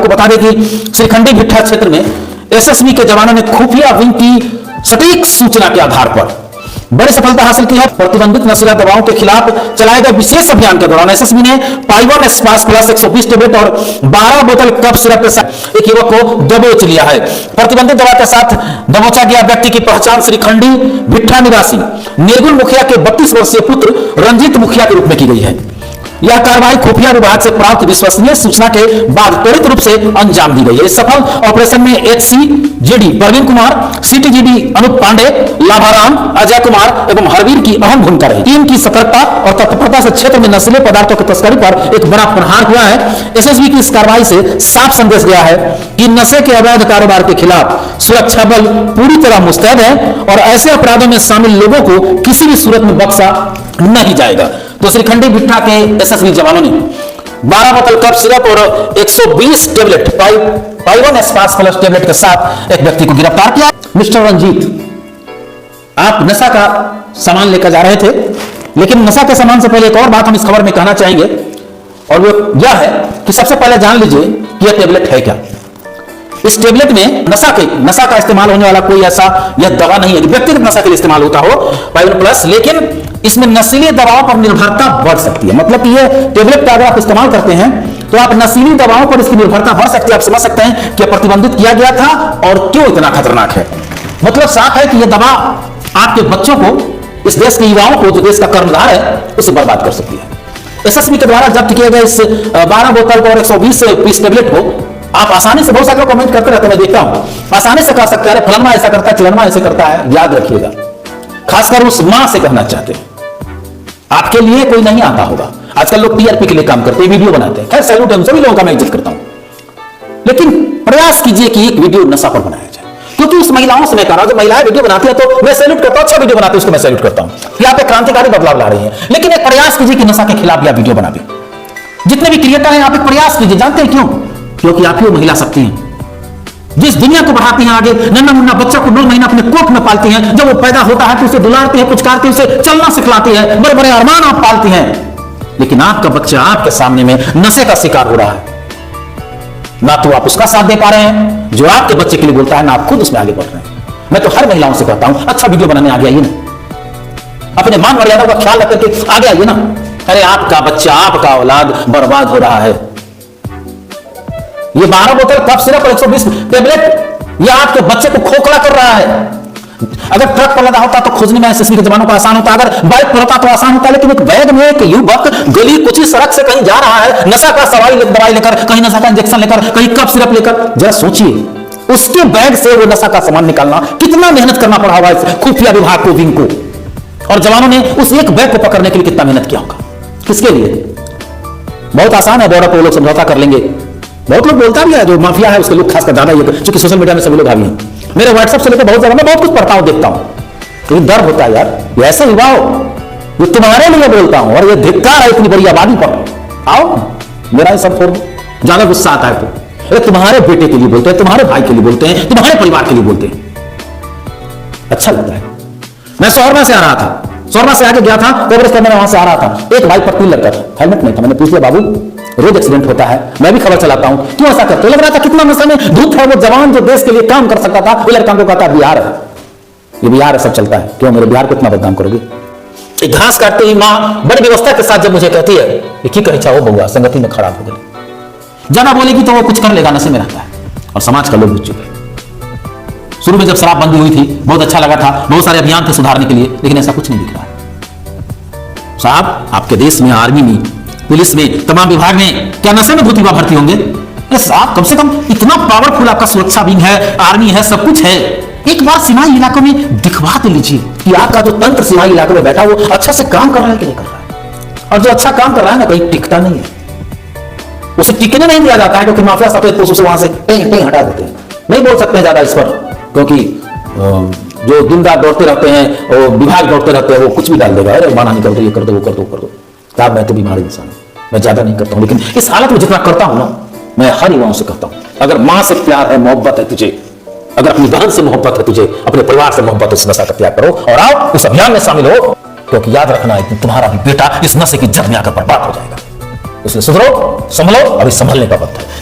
आपको बता दें कि श्रीखंडी भिट्ठा क्षेत्र में एसएसबी के जवानों ने खुफिया विंग की सटीक सूचना के आधार पर बड़ी सफलता हासिल की है। प्रतिबंधित नशीला दवाओं के खिलाफ चलाए गए विशेष अभियान के दौरान एसएसबी ने पाइवन स्पास प्लस 120 टेबलेट और 12 बोतल कफ सिरप के साथ एक युवक को दबोच लिया है। प्रतिबंधित दवा के साथ दबोचा गया व्यक्ति की पहचान श्रीखंडी भिट्ठा निवासी निर्गुण मुखिया के 32 वर्षीय पुत्र रंजीत मुखिया के रूप में की गई है। यह कार्रवाई खुफिया विभाग से प्राप्त विश्वसनीय सूचना के बाद त्वरित रूप से अंजाम दी गई है। इस सफल ऑपरेशन में एचसीजीडी प्रवीण कुमार, सीटीजीडी अनूप पांडे, लाभाराम, अजय कुमार एवं हरवीर की अहम भूमिका रही। टीम की सतर्कता और तत्परता से क्षेत्र में नशीले पदार्थों की तस्करी पर एक बड़ा प्रहार हुआ है। एसएसबी की इस कार्रवाई से साफ संदेश गया है कि नशे के अवैध कारोबार के खिलाफ सुरक्षा बल पूरी तरह मुस्तैद है और ऐसे अपराधों में शामिल लोगों को किसी भी सूरत में बख्शा नहीं जाएगा। तो श्रीखंडी भिट्ठा के एसएसबी जवानों ने 12 बोतल कफ सिरप और 120 टेबलेट पाइवन स्पास प्लस टेबलेट के साथ एक व्यक्ति को गिरफ्तार किया। मिस्टर रंजीत, आप नशा का सामान लेकर जा रहे थे, लेकिन नशा के सामान से पहले एक और बात हम इस खबर में कहना चाहेंगे, और वो यह है कि सबसे पहले जान लीजिए कि यह टेबलेट है क्या। इस टेबलेट में नशा का इस्तेमाल होने वाला कोई ऐसा यह दवा नहीं है कि व्यक्तिगत नशा के लिए इस्तेमाल होता हो पाइवन प्लस, लेकिन इसमें नशीली दवाओं पर निर्भरता बढ़ सकती है। मतलब कि यह टेबलेट का अगर आप इस्तेमाल करते हैं तो आप नशीली दवाओं पर इसकी निर्भरता बढ़ सकती है। आप समझ सकते हैं कि प्रतिबंधित किया गया था और क्यों इतना खतरनाक है। मतलब साफ है कि यह दवा आपके बच्चों को, इस देश के युवाओं को, जो देश का कर्णधार है, उसे बर्बाद कर सकती है। एसएसबी के द्वारा जब्त किए गए इस 12 बोतल और 120 पीस टेबलेट को आप आसानी से, बहुत सारे कमेंट करते रहते हैं, मैं देखता हूं, आसानी से कह सकते हैं फलाना ऐसा करता है, चिलनमा ऐसे करता है। याद रखिएगा, खासकर उस मां से कहना चाहते हैं, आपके लिए कोई नहीं आता होगा। आजकल लोग टीआरपी के लिए काम करते हैं, वीडियो बनाते हैं। खैर सैल्यूट है, सभी लोगों का मैं इज्जत करता हूं, लेकिन प्रयास कीजिए कि एक वीडियो नशा पर बनाया जाए, क्योंकि उस महिलाओं से मैं कह रहा हूं, जो महिलाएं वीडियो बनाती है तो मैं सैल्यूट करता हूं, अच्छा वीडियो बनाते हैं उसको मैं सैल्यूट करता हूं कि आप एक क्रांतिकारी बदलाव ला रही हैं। लेकिन एक प्रयास कीजिए कि नशा के खिलाफ यह वीडियो बना दे। जितने भी क्रिएटर हैं, आप एक प्रयास कीजिए। जानते हैं क्यों? क्योंकि आप ही वो महिला शक्ति हैं जिस दुनिया को बढ़ाती हैं आगे। नन्ना मुन्ना बच्चा को 9 महीना अपने कोख में पालती हैं, जब वो पैदा होता है तो उसे दुलारती है, पुचकारती है, उसे चलना सिखलाती है, बड़े बड़े अरमान आप पालती हैं। लेकिन आपका बच्चा आपके सामने में नशे का शिकार हो रहा है। ना तो आप उसका साथ दे पा रहे हैं जो आपके बच्चे के लिए बोलता है, ना आप खुद उसमें आगे बढ़ रहे हैं। मैं तो हर महिलाओं से कहता हूं, अच्छा वीडियो बनाने आगे आइए ना, अपने मान मर्यादा का ख्याल रख करके आगे आइए ना। अरे आपका बच्चा, आपका औलाद बर्बाद हो रहा है। ये 12 बोतल कफ सिरप और 120 टेबलेट ये आपके बच्चे को खोखला कर रहा है। अगर ट्रक पर लदा होता तो खोजने में एसएसबी के जवानों को आसान होता, अगर बाइक पर होता तो आसान होता, लेकिन एक बैग में एक युवक गली कुची सड़क से कहीं जा रहा है, नशा का दवाई लेकर, कहीं नशा का इंजेक्शन लेकर, कहीं कफ सिरप लेकर। जरा सोचिए, उसके बैग से वो नशा का सामान निकालना कितना मेहनत करना पड़ा होगा इस खुफिया विभाग को, विंग को। और जवानों ने उस एक बैग को पकड़ने के लिए कितना मेहनत किया होगा, किसके लिए? बहुत आसान है, बॉर्डर पर लोग समझौता कर लेंगे। बहुत लोग बोलता भी है, जो माफिया है उसके लोग खासकर ज्यादा, क्योंकि सोशल मीडिया में सभी लोग हावी हैं। मेरे व्हाट्सएप से लेकर बहुत ज्यादा, मैं बहुत कुछ पढ़ता हूं, देखता हूं, क्योंकि डर होता है यार, ये ऐसे युवा हो, ये तुम्हारे लिए बोलता हूं, और ये धिक्कार है इतनी बड़ी आबादी पर। आओ मेरा ये सब छोड़ दो, ज्यादा गुस्सा आता है तो तुम्हारे बेटे के लिए बोलते हैं, तुम्हारे भाई के लिए बोलते हैं, तुम्हारे परिवार के लिए बोलते हैं, अच्छा लगता है। मैं शोरमा से आ रहा था, शोरमा से आगे गया था, कांग्रेस का वहां से आ रहा था, एक बाइक पर 3 लड़का था, हेलमेट नहीं था। मैंने पूछ लिया, बाबू रोज एक्सीडेंट होता है, मैं भी खबर चलाता हूं, क्यों ऐसा करते? लग रहा था कितना नशा में धूत है वो जवान जो देश के लिए काम कर सकता था। वो लड़का को कहता बिहार है, ये बिहार है, सब चलता है। क्यों मेरे बिहार को इतना बदनाम करोगे? एक घास काटते ही मां बड़ी व्यवस्था के साथ जब मुझे कहती है कि कहीं चाहो बउआ संगति में खराब हो गई, ज्यादा बोलेगी तो वो कुछ कर लेगा, नशे में रहता है और समाज का लोग बुझ चुके। शुरू में जब शराबबंदी हुई थी बहुत अच्छा लगा था, बहुत सारे अभियान थे सुधारने के लिए, लेकिन ऐसा कुछ नहीं दिख रहा है साहब। आपके देश में आर्मी में, पुलिस में, तमाम विभाग में क्या नशे में युवा भर्ती होंगे? साहब कम से कम इतना पावरफुल आपका सुरक्षा विंग है, आर्मी है, सब कुछ है। एक बार सीमाई इलाकों में दिखवा तो लीजिए कि आपका जो तंत्र सीमाई इलाकों में बैठा वो अच्छा से काम कर रहा है कि नहीं कर रहा है। और जो अच्छा काम कर रहा है ना, कहीं टिकता नहीं है, उसे टिकने नहीं दिया जाता है, क्योंकि माफिया सफेद पोस्ट से वहां से हटा देते हैं। नहीं बोल सकते हैं ज्यादा इस पर, क्योंकि जो दिन रात दौड़ते रहते हैं और विभाग दौड़ते रहते हैं, वो कुछ भी डाल देगा, अरे माना नहीं कर दो, ये कर दो, वो कर दो, कर दो। साहब मैं तो बीमार इंसान हूं, मैं ज्यादा नहीं करता हूं, लेकिन इस हालत में जितना करता हूं ना, मैं हर युवाओं से कहता हूं, अगर मां से प्यार है, मोहब्बत है तुझे, अगर अपनी बहन से मोहब्बत है तुझे, अपने परिवार से मोहब्बत है, इस नशा का त्याग करो और आओ इस अभियान में शामिल हो, क्योंकि याद रखना है तुम्हारा भी बेटा इस नशे की जद में आकर बर्बाद हो जाएगा। इसलिए सुधरो, संभलो, अभी संभलने का वक्त है।